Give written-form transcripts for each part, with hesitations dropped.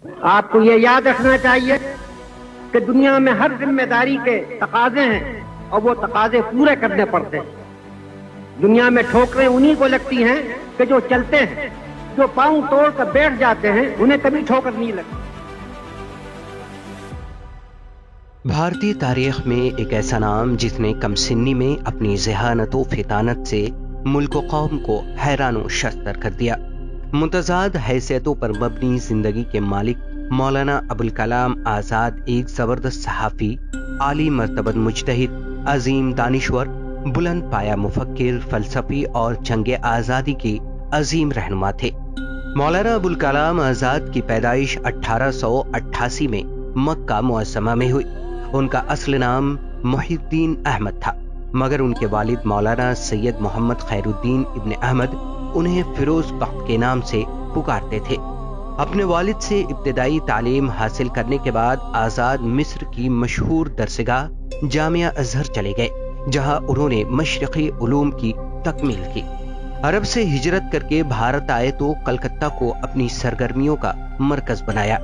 آپ کو یہ یاد رکھنا چاہیے کہ دنیا میں ہر ذمہ داری کے تقاضے ہیں اور وہ تقاضے پورے کرنے پڑتے ہیں۔ دنیا میں ٹھوکریں انہی کو لگتی ہیں کہ جو چلتے ہیں، جو پاؤں توڑ کر بیٹھ جاتے ہیں انہیں کبھی ٹھوکر نہیں لگتی۔ بھارتی تاریخ میں ایک ایسا نام جس نے کم سنی میں اپنی ذہانت و فطانت سے ملک و قوم کو حیران و شستر کر دیا۔ متضاد حیثیتوں پر مبنی زندگی کے مالک مولانا ابوالکلام آزاد ایک زبردست صحافی، عالی مرتبہ مجتہد، عظیم دانشور، بلند پایہ مفکر، فلسفی اور جنگ آزادی کے عظیم رہنما تھے۔ مولانا ابوالکلام آزاد کی پیدائش 1888 میں مکہ معظمہ میں ہوئی۔ ان کا اصل نام محی الدین احمد تھا، مگر ان کے والد مولانا سید محمد خیر الدین ابن احمد انہیں فیروز بخت کے نام سے پکارتے تھے۔ اپنے والد سے ابتدائی تعلیم حاصل کرنے کے بعد آزاد مصر کی مشہور درسگاہ جامعہ ازہر چلے گئے، جہاں انہوں نے مشرقی علوم کی تکمیل کی۔ عرب سے ہجرت کر کے بھارت آئے تو کلکتہ کو اپنی سرگرمیوں کا مرکز بنایا۔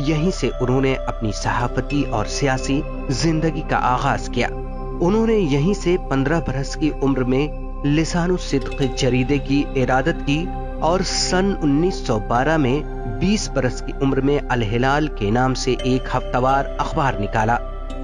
یہیں سے انہوں نے اپنی صحافتی اور سیاسی زندگی کا آغاز کیا۔ انہوں نے یہیں سے 15 برس کی عمر میں لسان الصدق جریدے کی ارادت کی اور سن 1912 میں 20 برس کی عمر میں الہلال کے نام سے ایک ہفتہ وار اخبار نکالا۔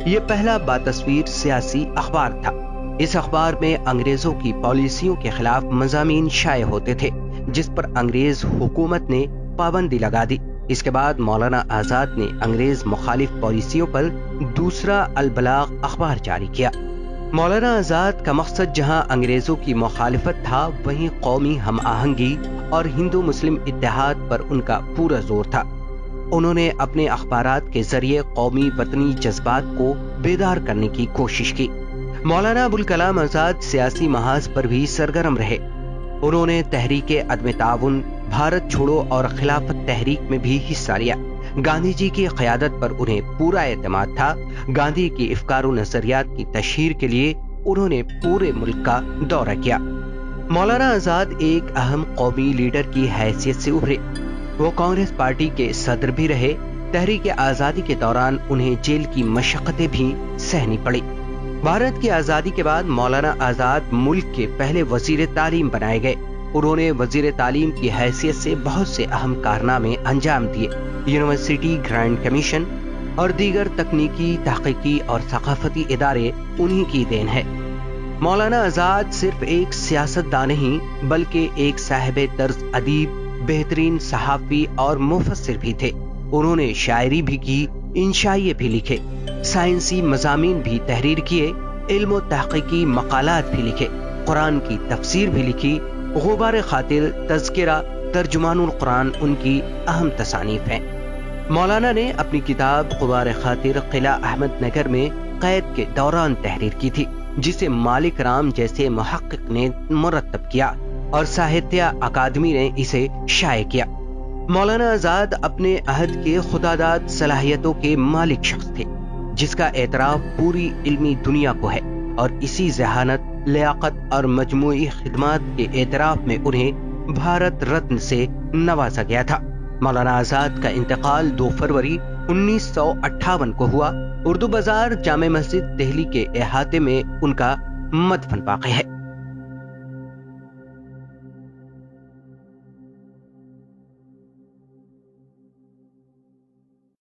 یہ پہلا باتصویر سیاسی اخبار تھا۔ اس اخبار میں انگریزوں کی پالیسیوں کے خلاف مضامین شائع ہوتے تھے، جس پر انگریز حکومت نے پابندی لگا دی۔ اس کے بعد مولانا آزاد نے انگریز مخالف پالیسیوں پر دوسرا البلاغ اخبار جاری کیا۔ مولانا آزاد کا مقصد جہاں انگریزوں کی مخالفت تھا، وہیں قومی ہم آہنگی اور ہندو مسلم اتحاد پر ان کا پورا زور تھا۔ انہوں نے اپنے اخبارات کے ذریعے قومی وطنی جذبات کو بیدار کرنے کی کوشش کی۔ مولانا ابوالکلام آزاد سیاسی محاذ پر بھی سرگرم رہے۔ انہوں نے تحریک عدم تعاون، بھارت چھوڑو اور خلافت تحریک میں بھی حصہ لیا۔ گاندھی جی کی قیادت پر انہیں پورا اعتماد تھا۔ گاندھی کی افکار و نظریات کی تشہیر کے لیے انہوں نے پورے ملک کا دورہ کیا۔ مولانا آزاد ایک اہم قومی لیڈر کی حیثیت سے ابھرے۔ وہ کانگریس پارٹی کے صدر بھی رہے۔ تحریک آزادی کے دوران انہیں جیل کی مشقتیں بھی سہنی پڑی۔ بھارت کی آزادی کے بعد مولانا آزاد ملک کے پہلے وزیر تعلیم بنائے گئے۔ انہوں نے وزیر تعلیم کی حیثیت سے بہت سے اہم کارنامے انجام دیے۔ یونیورسٹی گرانٹ کمیشن اور دیگر تکنیکی، تحقیقی اور ثقافتی ادارے انہی کی دین ہے۔ مولانا آزاد صرف ایک سیاستدان نہیں بلکہ ایک صاحب طرز ادیب، بہترین صحافی اور مفسر بھی تھے۔ انہوں نے شاعری بھی کی، انشائیے بھی لکھے، سائنسی مضامین بھی تحریر کیے، علم و تحقیقی مقالات بھی لکھے، قرآن کی تفسیر بھی لکھی۔ غبار خاطر، تذکرہ، ترجمان القرآن ان کی اہم تصانیف ہیں۔ مولانا نے اپنی کتاب غبار خاطر قلعہ احمد نگر میں قید کے دوران تحریر کی تھی، جسے مالک رام جیسے محقق نے مرتب کیا اور ساہتیہ اکادمی نے اسے شائع کیا۔ مولانا آزاد اپنے عہد کے خداداد صلاحیتوں کے مالک شخص تھے، جس کا اعتراف پوری علمی دنیا کو ہے، اور اسی ذہانت، لیاقت اور مجموعی خدمات کے اعتراف میں انہیں بھارت رتن سے نوازا گیا تھا۔ مولانا آزاد کا انتقال 2 فروری 1958 کو ہوا۔ اردو بازار جامع مسجد دہلی کے احاطے میں ان کا مدفن واقع ہے۔